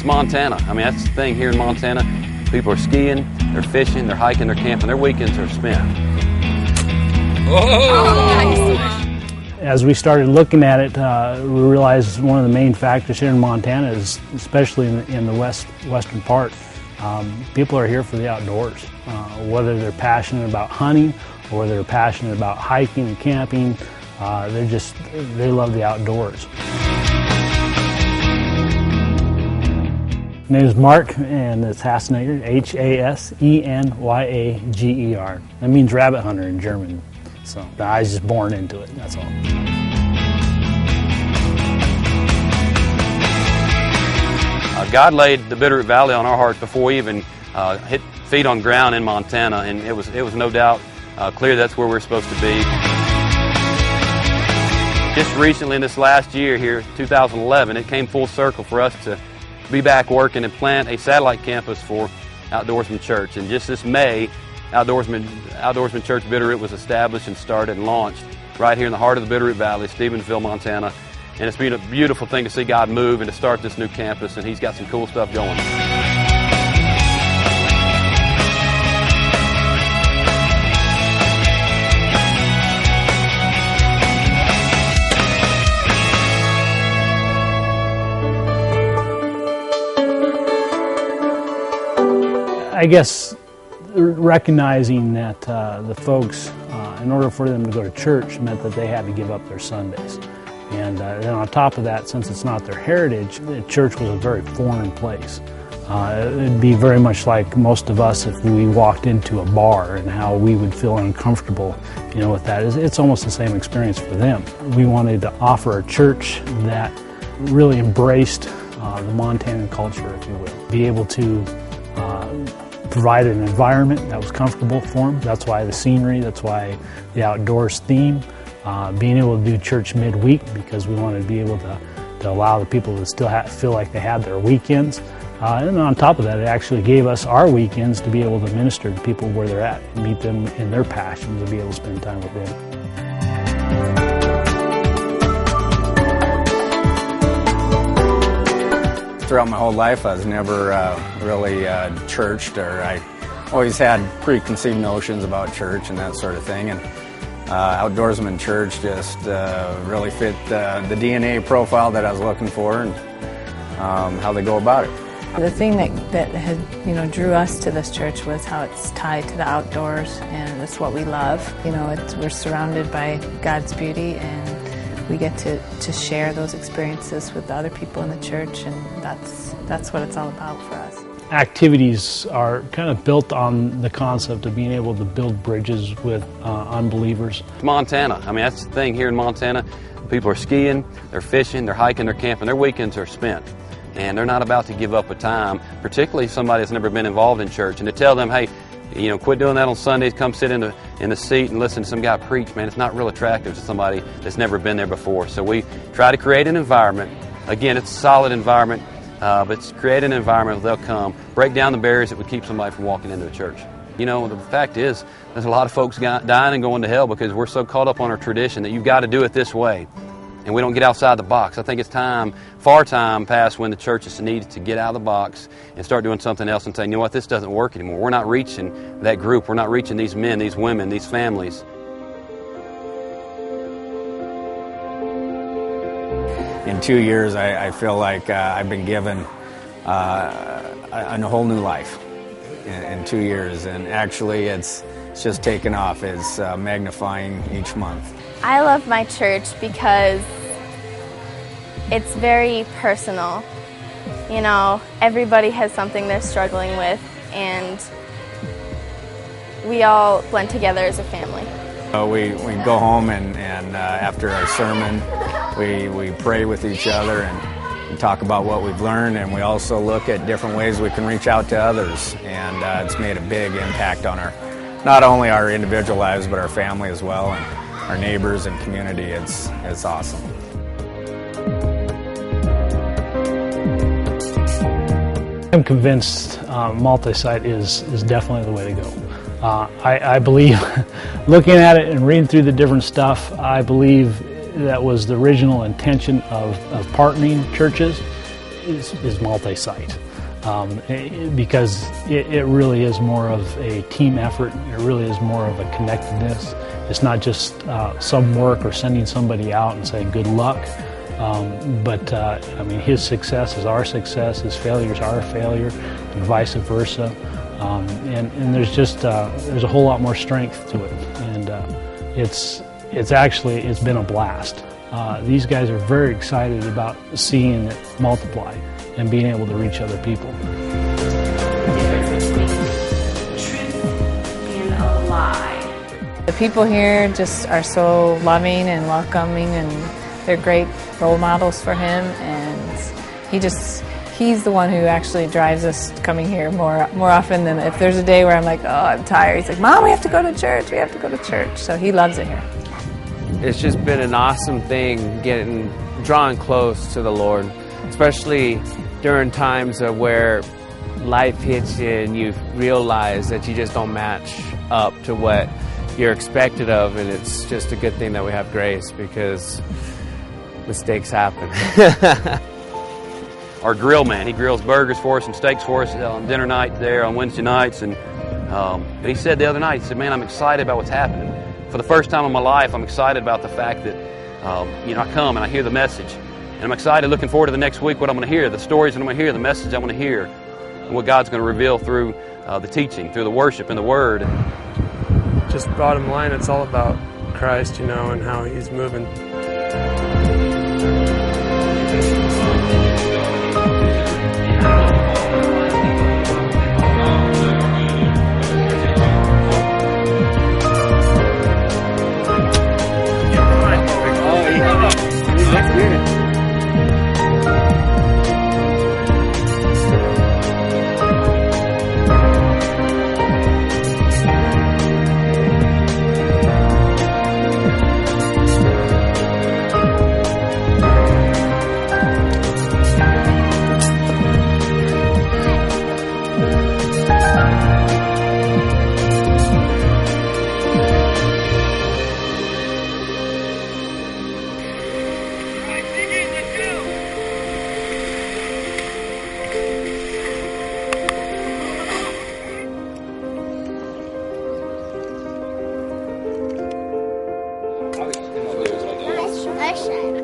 Montana. I mean, that's the thing here in Montana. People are skiing, they're fishing, they're hiking, they're camping. Their weekends are spent. Oh, As we started looking at it, we realized one of the main factors here in Montana is, especially in the western part, people are here for the outdoors. Whether they're passionate about hunting or whether they're passionate about hiking and camping, they love the outdoors. My name is Mark, and it's Hasenager, H-A-S-E-N-Y-A-G-E-R. That means rabbit hunter in German. So I was just born into it, that's all. God laid the Bitterroot Valley on our hearts before we even hit feet on ground in Montana, and it was no doubt clear that's where we're supposed to be. Just recently, in this last year here, 2011, it came full circle for us to be back working and plant a satellite campus for Outdoorsman Church. And just this May, Outdoorsman Church Bitterroot was established and started and launched right here in the heart of the Bitterroot Valley, Stevensville, Montana. And it's been a beautiful thing to see God move and to start this new campus, and He's got some cool stuff going. I guess recognizing that the folks, in order for them to go to church, meant that they had to give up their Sundays. And then on top of that, since it's not their heritage, the church was a very foreign place. It'd be very much like most of us if we walked into a bar and how we would feel uncomfortable, with that. It's almost the same experience for them. We wanted to offer a church that really embraced the Montanan culture, if you will. Be able to provide an environment that was comfortable for them. That's why the scenery, that's why the outdoors theme. Being able to do church midweek, because we wanted to be able to allow the people to still feel like they had their weekends. And on top of that, it actually gave us our weekends to be able to minister to people where they're at, and meet them in their passions, and be able to spend time with them. Throughout my whole life, I was never really churched, or I always had preconceived notions about church and that sort of thing. And Outdoorsman Church just really fit the DNA profile that I was looking for, and how they go about it. The thing that had, drew us to this church was how it's tied to the outdoors, and it's what we love. We're surrounded by God's beauty, and we get to share those experiences with the other people in the church, and that's what it's all about for us. Activities are kind of built on the concept of being able to build bridges with unbelievers. Montana, I mean, that's the thing here in Montana. People are skiing, they're fishing, they're hiking, they're camping. Their weekends are spent, and they're not about to give up a time, particularly if somebody that's never been involved in church. And to tell them, hey, quit doing that on Sundays, come sit in the seat and listen to some guy preach, man, it's not real attractive to somebody that's never been there before. So we try to create an environment. Again, it's a solid environment, but it's create an environment where they'll come, break down the barriers that would keep somebody from walking into a church. The fact is, there's a lot of folks dying and going to hell because we're so caught up on our tradition that you've got to do it this way, and we don't get outside the box. I think it's far time past when the churches need to get out of the box and start doing something else and saying, you know what, this doesn't work anymore. We're not reaching that group. We're not reaching these men, these women, these families. In 2 years, I feel like I've been given a whole new life in 2 years, and actually it's just taken off. It's magnifying each month. I love my church because it's very personal. Everybody has something they're struggling with, and we all blend together as a family. We go home and after our sermon, we pray with each other and talk about what we've learned, and we also look at different ways we can reach out to others. And it's made a big impact on not only our individual lives, but our family as well, and our neighbors and community. It's awesome. I'm convinced multi-site is definitely the way to go. I believe, looking at it and reading through the different stuff, I believe that was the original intention of partnering churches, is multi-site. Because it really is more of a team effort. It really is more of a connectedness. It's not just some work or sending somebody out and saying good luck. But I mean, his success is our success. His failure is our failure, and vice versa. And there's just there's a whole lot more strength to it. And it's been a blast. These guys are very excited about seeing it multiply and being able to reach other people. Truth and a lie. The people here just are so loving and welcoming, and they're great role models for him, and he's the one who actually drives us coming here more often than if there's a day where I'm like, oh, I'm tired. He's like, Mom, we have to go to church. We have to go to church. So he loves it here. It's just been an awesome thing drawing close to the Lord, especially during times of where life hits you and you realize that you just don't match up to what you're expected of, and it's just a good thing that we have grace because mistakes happen. Our grill man, he grills burgers for us and steaks for us on dinner night there on Wednesday nights, and he said the other night, he said, man, I'm excited about what's happening. For the first time in my life, I'm excited about the fact that I come and I hear the message. And I'm excited, looking forward to the next week, what I'm going to hear, the stories that I'm going to hear, the message I'm going to hear, and what God's going to reveal through the teaching, through the worship and the Word. Just bottom line, it's all about Christ, and how He's moving. Nice try.